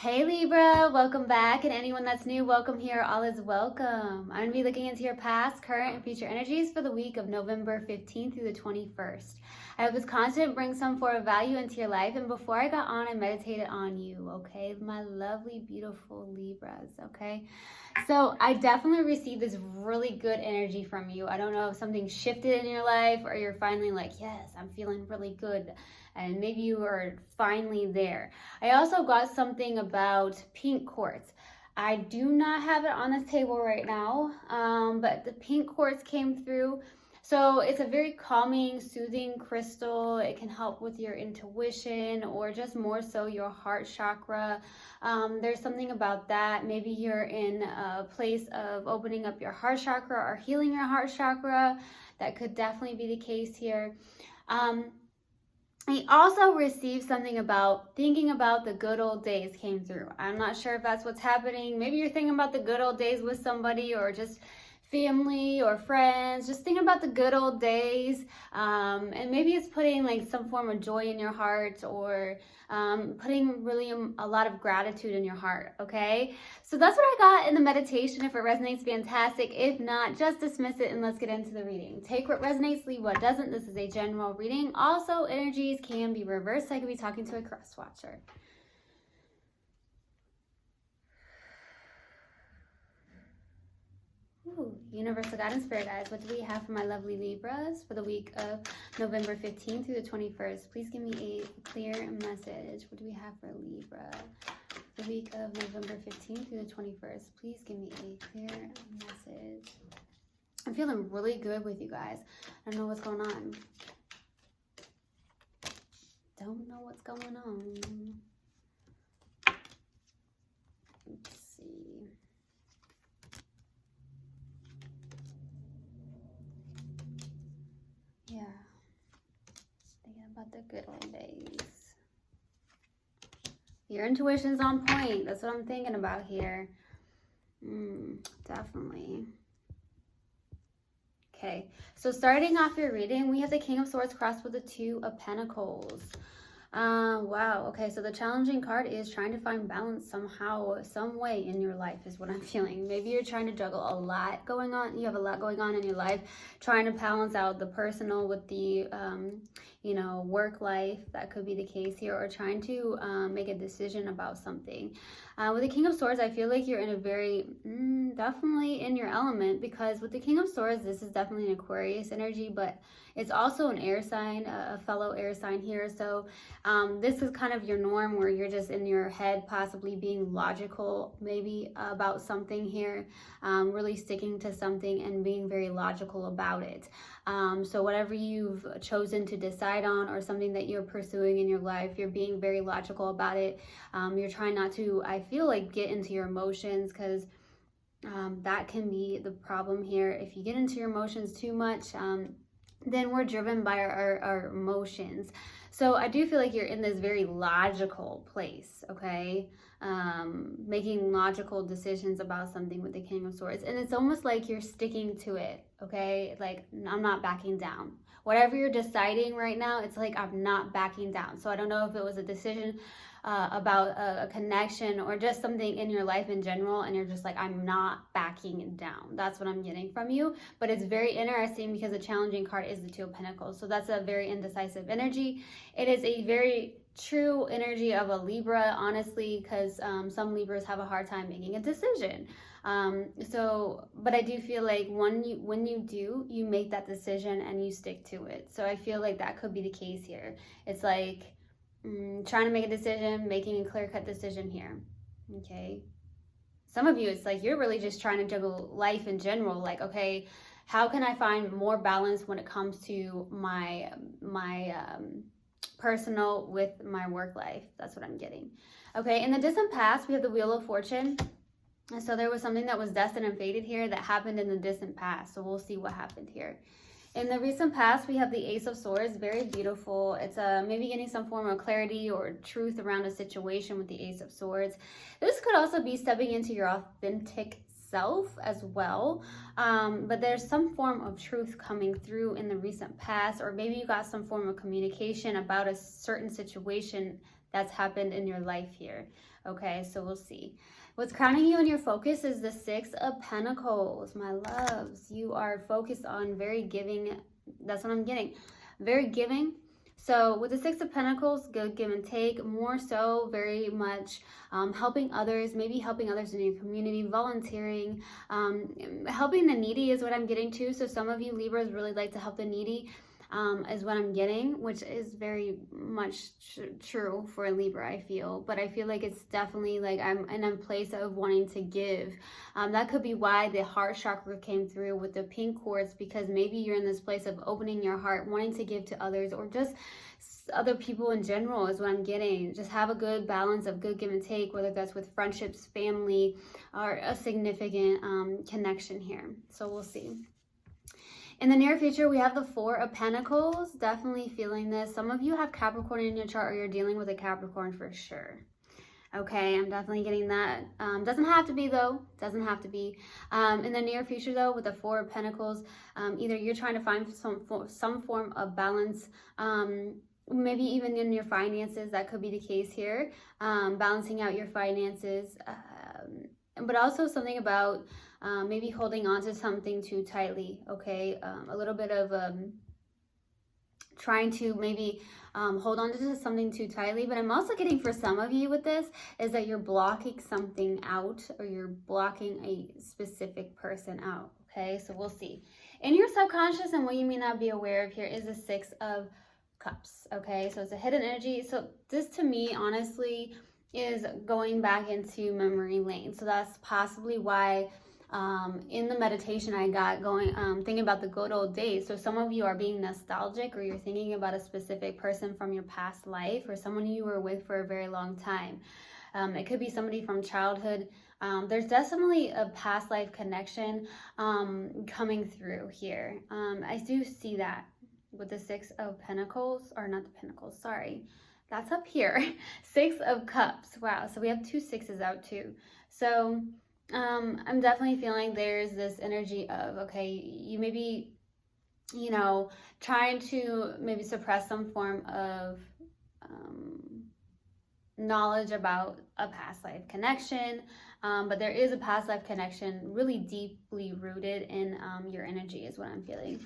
Hey Libra, welcome back, and anyone that's new, welcome here. All is welcome. I'm going to be looking into your past, current, and future energies for the week of November 15th through the 21st. I hope this content brings some form of value into your life, and before I got on, I meditated on you, okay? My lovely, beautiful Libras, okay? So I definitely received this really good energy from you. I don't know if something shifted in your life or you're finally like, yes, I'm feeling really good. And maybe you are finally there. I also got something about pink quartz. I do not have it on this table right now, but the pink quartz came through. So it's a very calming, soothing crystal. It can help with your intuition or just more so your heart chakra. There's something about that. Maybe you're in a place of opening up your heart chakra or healing your heart chakra. That could definitely be the case here. I also received something about thinking about the good old days came through. I'm not sure if that's what's happening. Maybe you're thinking about the good old days with somebody or just family or friends, just thinking about the good old days, and maybe it's putting like some form of joy in your heart or putting really a lot of gratitude in your heart. Okay, so that's what I got in the meditation. If it resonates, fantastic. If not, just dismiss it and let's get into the reading. Take what resonates, leave what doesn't. This is a general reading. Also, energies can be reversed. I could be talking to a cross watcher. Ooh, Universal Guidance Spirit Guides, what do we have for my lovely Libras for the week of November 15th through the 21st? Please give me a clear message. What do we have for Libra? The week of November 15th through the 21st. Please give me a clear message. I'm feeling really good with you guys. I don't know what's going on. Don't know what's going on. Let's see. Yeah, thinking about the good old days. Your intuition's on point. That's what I'm thinking about here. Definitely. Okay, so starting off your reading, we have the King of Swords crossed with the Two of Pentacles. Wow. Okay, so the challenging card is trying to find balance somehow, some way in your life is what I'm feeling. Maybe you're trying to juggle a lot going on. You have a lot going on in your life, trying to balance out the personal with the, work life. That could be the case here, or trying to make a decision about something. With the King of Swords, I feel like you're in a very, definitely in your element, because with the King of Swords, this is definitely an Aquarius energy, but it's also an air sign, a fellow air sign here. So this is kind of your norm where you're just in your head, possibly being logical maybe about something here, really sticking to something and being very logical about it. So whatever you've chosen to decide on or something that you're pursuing in your life, you're being very logical about it. You're trying not to, I feel like, get into your emotions, because that can be the problem here. If you get into your emotions too much, then we're driven by our emotions. So I do feel like you're in this very logical place, okay? Making logical decisions about something with the King of Swords. And it's almost like you're sticking to it, okay? Like, I'm not backing down. Whatever you're deciding right now, it's like, I'm not backing down. So I don't know if it was a decision about a connection or just something in your life in general, and you're just like, I'm not backing down. That's what I'm getting from you. But it's very interesting because the challenging card is the Two of Pentacles. So that's a very indecisive energy. It is a very true energy of a Libra, honestly, because some Libras have a hard time making a decision. But I do feel like when you do, you make that decision and you stick to it. So I feel like that could be the case here. It's like, trying to make a decision, making a clear-cut decision here. Okay, some of you, it's like you're really just trying to juggle life in general. Like, okay, how can I find more balance when it comes to my personal with my work life? That's what I'm getting. Okay, in the distant past, we have the Wheel of Fortune. And so there was something that was destined and fated here that happened in the distant past. So we'll see what happened here. In the recent past, we have the Ace of Swords, very beautiful. It's maybe getting some form of clarity or truth around a situation with the Ace of Swords. This could also be stepping into your authentic self as well, but there's some form of truth coming through in the recent past, or maybe you got some form of communication about a certain situation that's happened in your life here. Okay, so we'll see. What's crowning you in your focus is the Six of Pentacles, my loves. You are focused on very giving. That's what I'm getting. Very giving. So with the Six of Pentacles, good give and take, more so very much helping others, maybe helping others in your community, volunteering, helping the needy is what I'm getting to. So some of you Libras really like to help the needy. Is what I'm getting, which is very much true for a Libra, I feel. But I feel like it's definitely like I'm in a place of wanting to give. That could be why the heart chakra came through with the pink quartz, because maybe you're in this place of opening your heart, wanting to give to others, or just other people in general is what I'm getting. Just have a good balance of good give and take, whether that's with friendships, family, or a significant connection here. So we'll see. In the near future, we have the Four of Pentacles. Definitely feeling this. Some of you have Capricorn in your chart, or you're dealing with a Capricorn for sure. Okay, I'm definitely getting that. Doesn't have to be, though. Doesn't have to be. In the near future, though, with the Four of Pentacles, either you're trying to find some form of balance, maybe even in your finances. That could be the case here. Balancing out your finances. But also something about maybe holding on to something too tightly, okay? A little bit of trying to maybe hold on to something too tightly. But I'm also getting for some of you with this is that you're blocking something out, or you're blocking a specific person out, okay? So we'll see. In your subconscious, and what you may not be aware of here, is the Six of Cups, okay? So it's a hidden energy. So this, to me, honestly, is going back into memory lane. So that's possibly why in the meditation I got going, thinking about the good old days. So some of you are being nostalgic, or you're thinking about a specific person from your past life, or someone you were with for a very long time. It could be somebody from childhood. There's definitely a past life connection coming through here. I do see that with the Six of Pentacles, or not the Pentacles, sorry. That's up here. Six of Cups. Wow. So we have two sixes out too. So I'm definitely feeling there's this energy of, okay, you may be, you know, trying to maybe suppress some form of knowledge about a past life connection. But there is a past life connection really deeply rooted in your energy is what I'm feeling.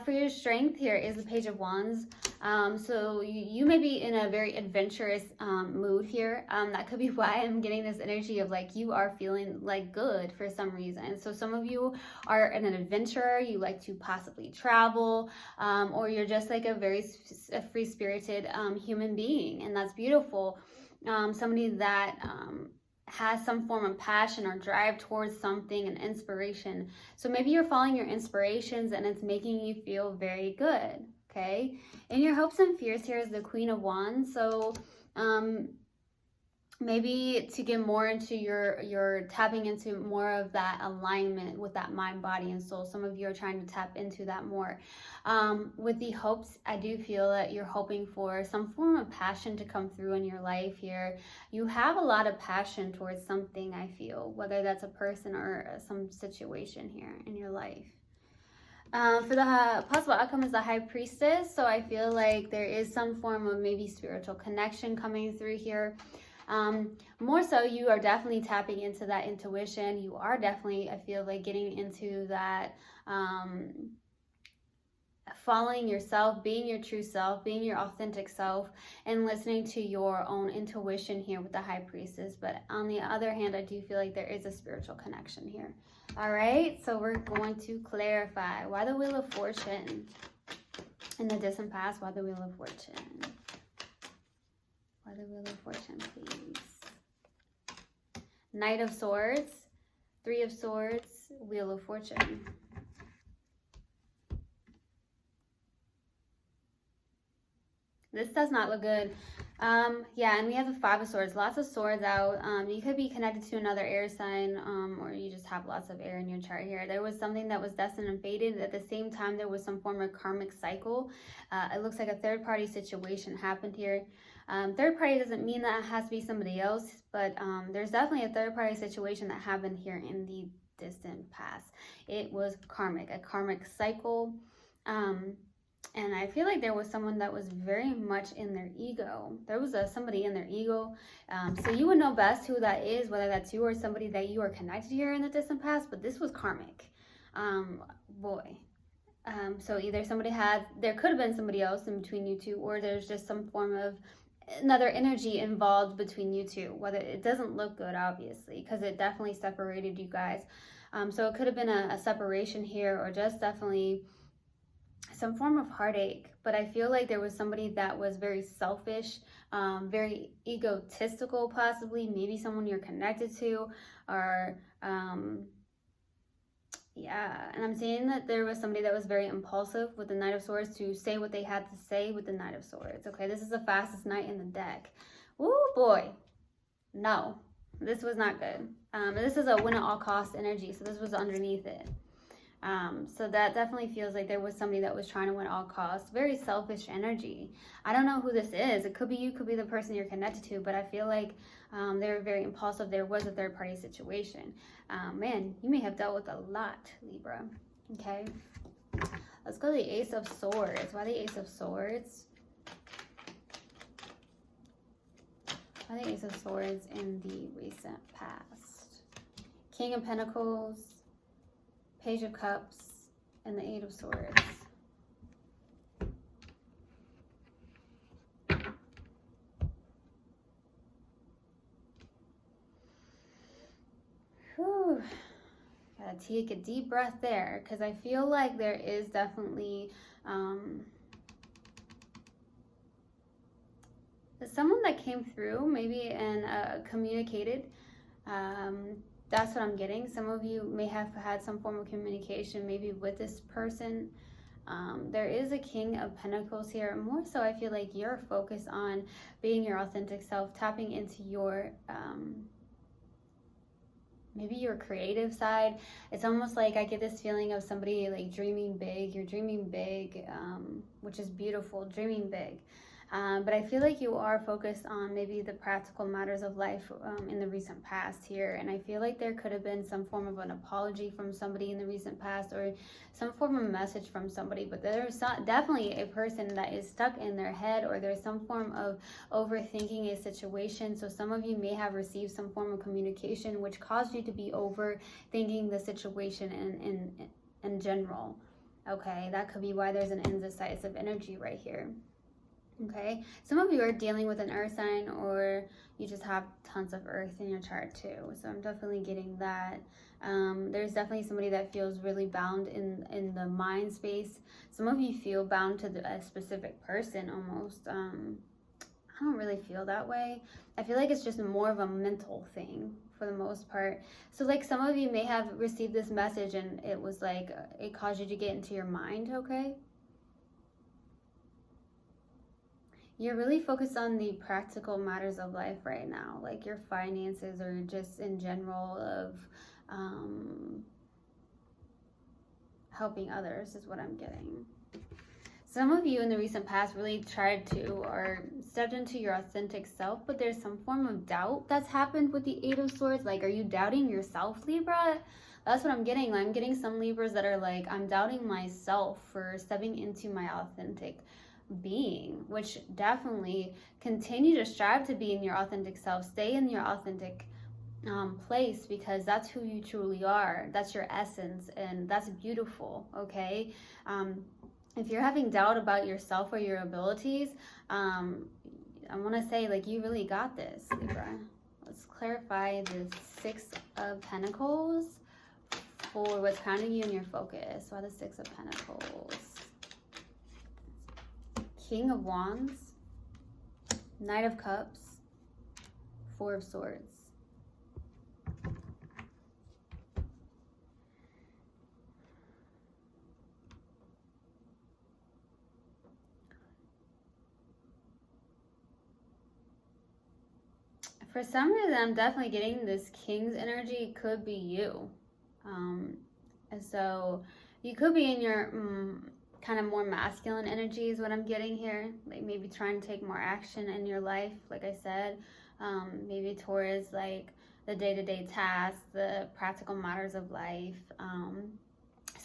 For your strength here is the Page of Wands. So you may be in a very adventurous mood here. That could be why I'm getting this energy of like you are feeling like good for some reason. So some of you are an adventurer. You like to possibly travel, or you're just like a very free-spirited human being, and that's beautiful. Somebody that has some form of passion or drive towards something and inspiration. So maybe you're following your inspirations and it's making you feel very good, okay? And your hopes and fears here is the Queen of Wands. So maybe to get more into you're tapping into more of that alignment with that mind, body, and soul. Some of you are trying to tap into that more. With the hopes, I do feel that you're hoping for some form of passion to come through in your life here. You have a lot of passion towards something, I feel, whether that's a person or some situation here in your life. For the possible outcome is the High Priestess. So I feel like there is some form of maybe spiritual connection coming through here. More so, you are definitely tapping into that intuition. You are definitely, I feel like, getting into that following yourself, being your true self, being your authentic self, and listening to your own intuition here with the High Priestess. But on the other hand, I do feel like there is a spiritual connection here. All right, so we're going to clarify why the Wheel of Fortune in the distant past. Why the Wheel of Fortune? Why the Wheel of Fortune, please? Knight of Swords, Three of Swords, Wheel of Fortune. This does not look good. Yeah, and we have the Five of Swords. Lots of swords out. You could be connected to another air sign, or you just have lots of air in your chart here. There was something that was destined and fated. At the same time, there was some form of karmic cycle. It looks like a third-party situation happened here. Third party doesn't mean that it has to be somebody else, but there's definitely a third-party situation that happened here in the distant past. It was karmic, a karmic cycle. And I feel like there was someone that was very much in their ego. There was somebody in their ego. So you would know best who that is, whether that's you or somebody that you are connected here in the distant past. But this was karmic. Boy. So either there could have been somebody else in between you two, or there's just some form of another energy involved between you two. Whether it doesn't look good, obviously, because it definitely separated you guys. So it could have been a separation here, or just definitely some form of heartache. But I feel like there was somebody that was very selfish, very egotistical, possibly, maybe someone you're connected to, or yeah. And I'm seeing that there was somebody that was very impulsive with the Knight of Swords to say what they had to say with the Knight of Swords. Okay, this is the fastest knight in the deck. Oh boy, no, this was not good. This is a win at all costs energy, so this was underneath it. So that definitely feels like there was somebody that was trying to win at all costs. Very selfish energy. I don't know who this is. It could be you, could be the person you're connected to, but I feel like they're very impulsive. There was a third party situation. Man, you may have dealt with a lot, Libra. Okay. Let's go to the Ace of Swords. Why the Ace of Swords? Why the Ace of Swords in the recent past? King of Pentacles, Page of Cups, and the Eight of Swords. Whew. Gotta take a deep breath there, because I feel like there is definitely someone that came through maybe and communicated. That's what I'm getting. Some of you may have had some form of communication maybe with this person. There is a King of Pentacles here. More so, I feel like you're focused on being your authentic self, tapping into your maybe your creative side. It's almost like I get this feeling of somebody like dreaming big. You're dreaming big, which is beautiful, dreaming big. But I feel like you are focused on maybe the practical matters of life in the recent past here. And I feel like there could have been some form of an apology from somebody in the recent past, or some form of message from somebody. But there's definitely a person that is stuck in their head, or there's some form of overthinking a situation. So some of you may have received some form of communication which caused you to be overthinking the situation in general. Okay, that could be why there's an indecisive energy right here. Okay, some of you are dealing with an earth sign, or you just have tons of earth in your chart too. So I'm definitely getting that. There's definitely somebody that feels really bound in the mind space. Some of you feel bound to a specific person almost. I don't really feel that way. I feel like it's just more of a mental thing for the most part. So like some of you may have received this message and it was like, it caused you to get into your mind, okay? You're really focused on the practical matters of life right now, like your finances, or just in general of helping others is what I'm getting. Some of you in the recent past really tried to, or stepped into your authentic self, but there's some form of doubt that's happened with the Eight of Swords. Like, are you doubting yourself, Libra? That's what I'm getting. I'm getting some Libras that are like, I'm doubting myself for stepping into my authentic being, which definitely continue to strive to be in your authentic self. Stay in your authentic place, because that's who you truly are. That's your essence, and that's beautiful, okay? If you're having doubt about yourself or your abilities, I want to say, like, you really got this, Libra. Let's clarify the Six of Pentacles for what's grounding you in your focus. Why the Six of Pentacles? King of Wands, Knight of Cups, Four of Swords. For some reason, I'm definitely getting this King's energy. It could be you. And so you could be in your kind of more masculine energy is what I'm getting here. Like maybe trying to take more action in your life, like I said. Maybe towards like the day-to-day tasks, the practical matters of life.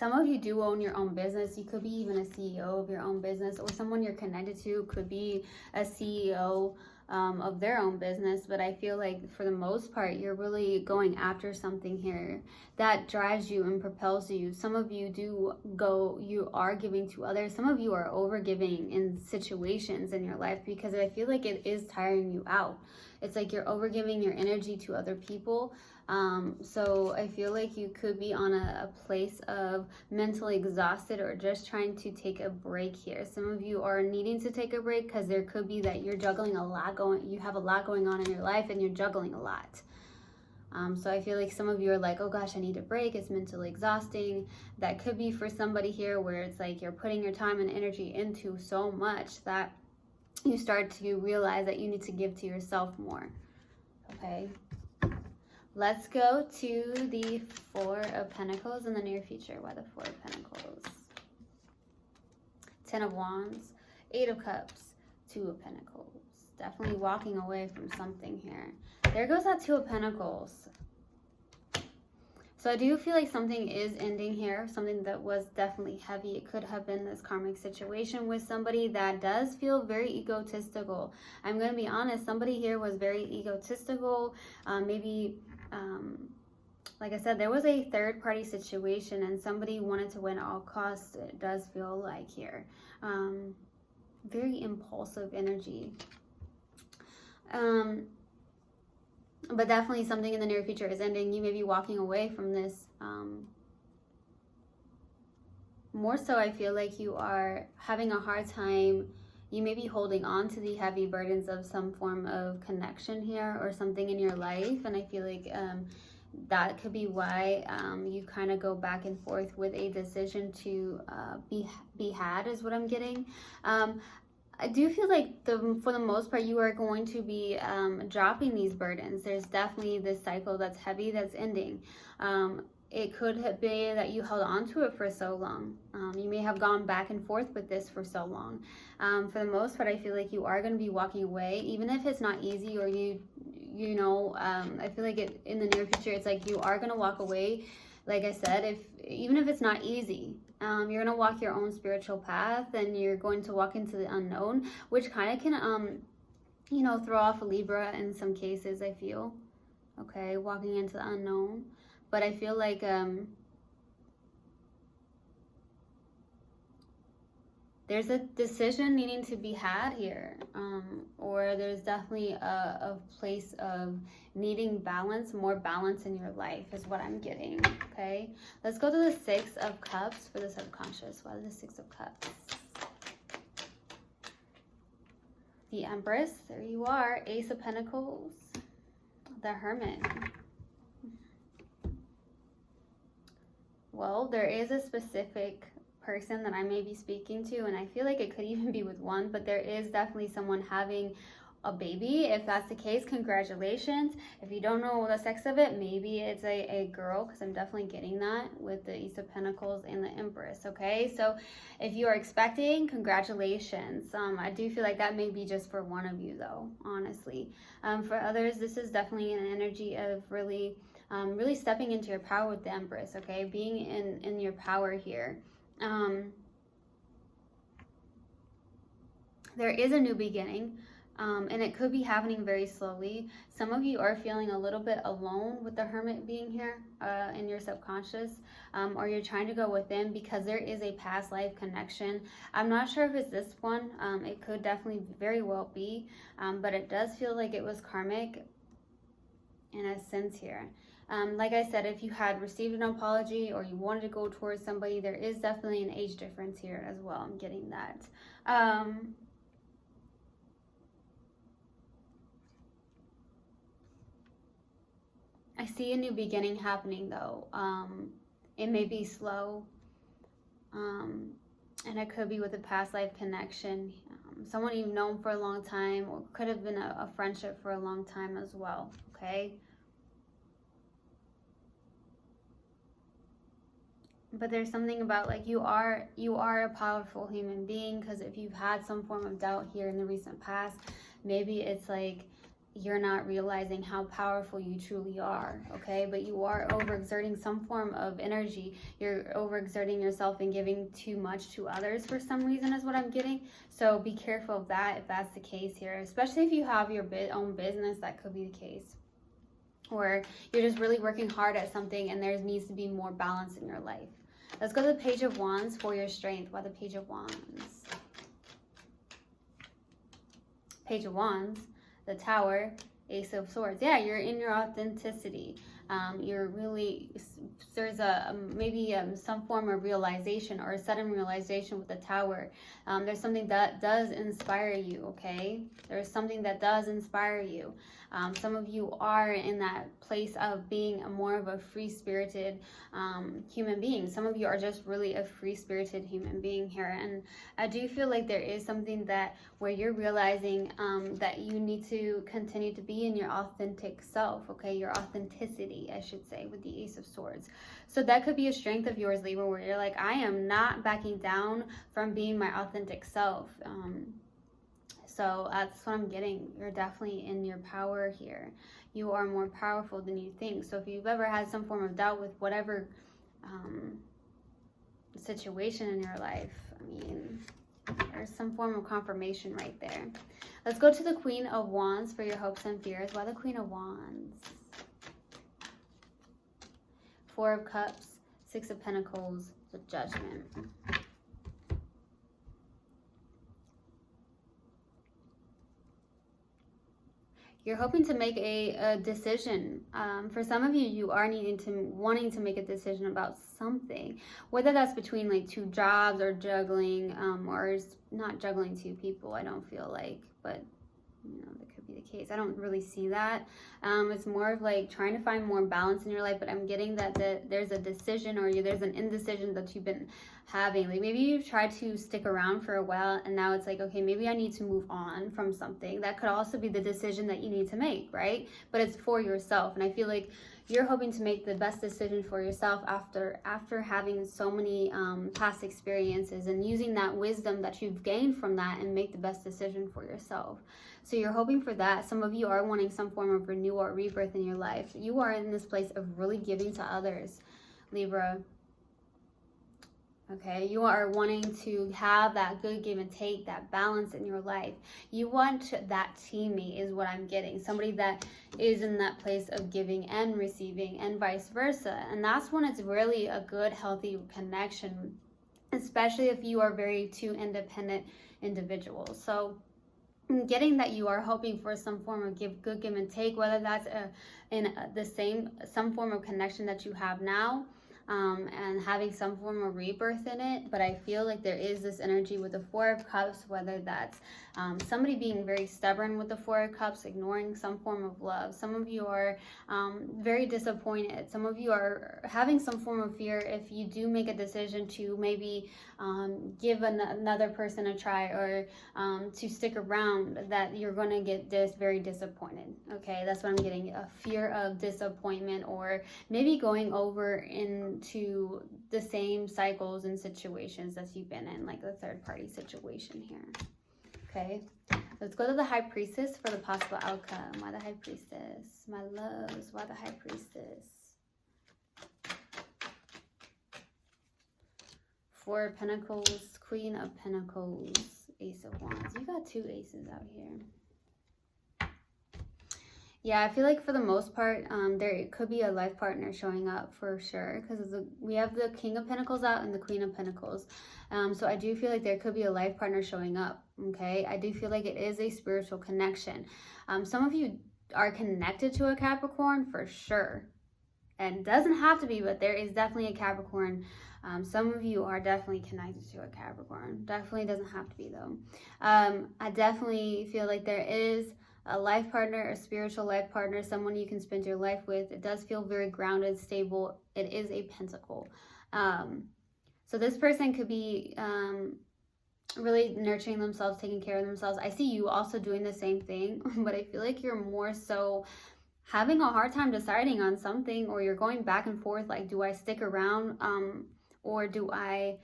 some of you do own your own business. You could be even a CEO of your own business, or someone you're connected to could be a CEO of their own business. But I feel like for the most part, you're really going after something here that drives you and propels you. Some of you you are giving to others. Some of you are over giving in situations in your life, because I feel like it is tiring you out. It's like you're over giving your energy to other people. So I feel like you could be on a place of mentally exhausted, or just trying to take a break here. Some of you are needing to take a break because there could be that you're juggling you have a lot going on in your life and you're juggling a lot. So I feel like some of you are like, oh gosh, I need a break. It's mentally exhausting. That could be for somebody here where it's like you're putting your time and energy into so much that you start to realize that you need to give to yourself more. Okay. Let's go to the Four of Pentacles in the near future. Why the Four of Pentacles? Ten of Wands, Eight of Cups, Two of Pentacles. Definitely walking away from something here. There goes that Two of Pentacles. So I do feel like something is ending here. Something that was definitely heavy. It could have been this karmic situation with somebody that does feel very egotistical. I'm going to be honest. Somebody here was very egotistical. Like I said, there was a third party situation and somebody wanted to win at all costs. It does feel like here. Very impulsive energy. But definitely something in the near future is ending. You may be walking away from this. More so, I feel like you are having a hard time. You may be holding on to the heavy burdens of some form of connection here or something in your life. And I feel like that could be why you kind of go back and forth with a decision to be had, is what I'm getting. I do feel like for the most part, you are going to be dropping these burdens. There's definitely this cycle that's heavy that's ending. It could be that you held on to it for so long. You may have gone back and forth with this for so long. For the most part, I feel like you are going to be walking away, even if it's not easy, or I feel like in the near future, it's like you are going to walk away. Like I said, even if it's not easy, you're going to walk your own spiritual path, and you're going to walk into the unknown, which kind of can, throw off a Libra in some cases, I feel. Okay, walking into the unknown. But I feel like there's a decision needing to be had here, or there's definitely a place of needing balance, more balance in your life is what I'm getting. Okay, let's go to the Six of Cups for the subconscious. Why the Six of Cups? The Empress, there you are. Ace of Pentacles, the Hermit. Well, there is a specific person that I may be speaking to, and I feel like it could even be with one, but there is definitely someone having a baby. If that's the case, congratulations. If you don't know the sex of it, maybe it's a girl, because I'm definitely getting that with the Ace of Pentacles and the Empress. Okay, so if you are expecting, congratulations. I do feel like that may be just for one of you though, honestly. For others, this is definitely an energy of really stepping into your power with the Empress. Okay, being in your power here. There is a new beginning, and it could be happening very slowly. Some of you are feeling a little bit alone with the Hermit being here in your subconscious, or you're trying to go within because there is a past life connection. I'm not sure if it's this one. It could definitely very well be, but it does feel like it was karmic in a sense here. Like I said, if you had received an apology or you wanted to go towards somebody, there is definitely an age difference here as well. I'm getting that. I see a new beginning happening though. It may be slow, and it could be with a past life connection. Someone you've known for a long time, or could have been a friendship for a long time as well. Okay. But there's something about like you are a powerful human being, because if you've had some form of doubt here in the recent past, maybe it's like you're not realizing how powerful you truly are, okay? But you are overexerting some form of energy. You're overexerting yourself and giving too much to others for some reason is what I'm getting. So be careful of that if that's the case here, especially if you have your own business, that could be the case. Or you're just really working hard at something and there needs to be more balance in your life. Let's go to the Page of Wands for your strength. Why the Page of Wands? Page of Wands, the Tower, Ace of Swords. Yeah, you're in your authenticity. You're really, there's maybe some form of realization or a sudden realization with the Tower. There's something that does inspire you, okay? There's something that does inspire you. Some of you are in that place of being more of a free-spirited human being. Some of you are just really a free-spirited human being here. And I do feel like there is something that where you're realizing that you need to continue to be in your authentic self, okay? Your authenticity, I should say, with the Ace of Swords. So that could be a strength of yours, Libra, where you're like, I am not backing down from being my authentic self. So that's what I'm getting. You're definitely in your power here. You are more powerful than you think. So if you've ever had some form of doubt with whatever situation in your life, I mean, there's some form of confirmation right there. Let's go to the Queen of Wands for your hopes and fears. Why the Queen of Wands? Four of Cups, Six of Pentacles, the Judgment. You're hoping to make a decision. For some of you, you are wanting to make a decision about something, whether that's between like two jobs or juggling, or not juggling two people, I don't feel like, but you know, that could be the case. I don't really see that. It's more of like trying to find more balance in your life, but I'm getting that there's a decision or there's an indecision that you've been having. Like maybe you've tried to stick around for a while and now it's like, okay, maybe I need to move on from something. That could also be the decision that you need to make, right? But it's for yourself. And I feel like you're hoping to make the best decision for yourself after having so many past experiences and using that wisdom that you've gained from that and make the best decision for yourself. So you're hoping for that. Some of you are wanting some form of renewal or rebirth in your life. You are in this place of really giving to others, Libra. Okay, you are wanting to have that good give and take, that balance in your life. You want that teammate is what I'm getting. Somebody that is in that place of giving and receiving and vice versa. And that's when it's really a good, healthy connection, especially if you are very two independent individuals. So I'm getting that you are hoping for some form of good give and take, whether that's some form of connection that you have now. And having some form of rebirth in it. But I feel like there is this energy with the Four of Cups, whether that's somebody being very stubborn with the Four of Cups, ignoring some form of love. Some of you are very disappointed. Some of you are having some form of fear if you do make a decision to maybe give another person a try or to stick around, that you're going to get very disappointed. Okay, that's what I'm getting, a fear of disappointment, or maybe going over into the same cycles and situations that you've been in, like the third party situation here. Okay, let's go to the High Priestess for the possible outcome. Why the High Priestess? My loves, why the High Priestess? Four of Pentacles, Queen of Pentacles, Ace of Wands. You got two aces out here. Yeah, I feel like for the most part, there could be a life partner showing up for sure, because we have the King of Pentacles out and the Queen of Pentacles. So I do feel like there could be a life partner showing up, okay? I do feel like it is a spiritual connection. Some of you are connected to a Capricorn for sure. And it doesn't have to be, but there is definitely a Capricorn. Some of you are definitely connected to a Capricorn. Definitely doesn't have to be though. I definitely feel like there is a life partner, a spiritual life partner, someone you can spend your life with. It does feel very grounded, stable. It is a pentacle. So this person could be really nurturing themselves, taking care of themselves. I see you also doing the same thing, but I feel like you're more so having a hard time deciding on something, or you're going back and forth, like, do I stick around or do I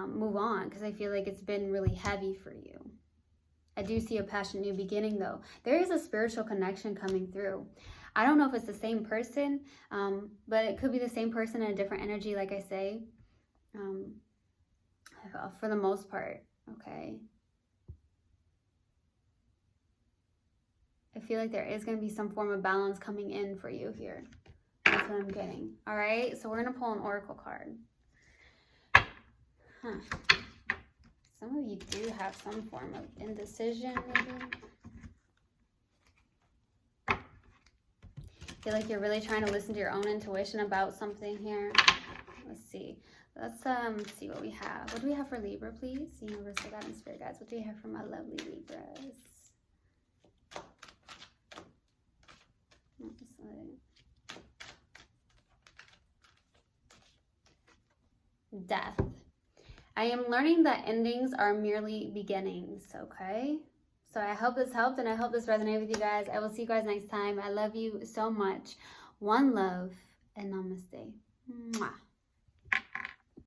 move on? Because I feel like it's been really heavy for you. I do see a passionate new beginning though. There is a spiritual connection coming through. I don't know if it's the same person, but it could be the same person in a different energy, like I say, for the most part, okay? I feel like there is going to be some form of balance coming in for you here. That's what I'm getting. All right, so we're going to pull an oracle card. Some of you do have some form of indecision, maybe. I feel like you're really trying to listen to your own intuition about something here. Let's see. Let's see what we have. What do we have for Libra, please? Universal God and Spirit Guides. What do we have for my lovely Libras? Death. I am learning that endings are merely beginnings, okay? So I hope this helped, and I hope this resonated with you guys. I will see you guys next time. I love you so much. One love, and namaste. Mwah.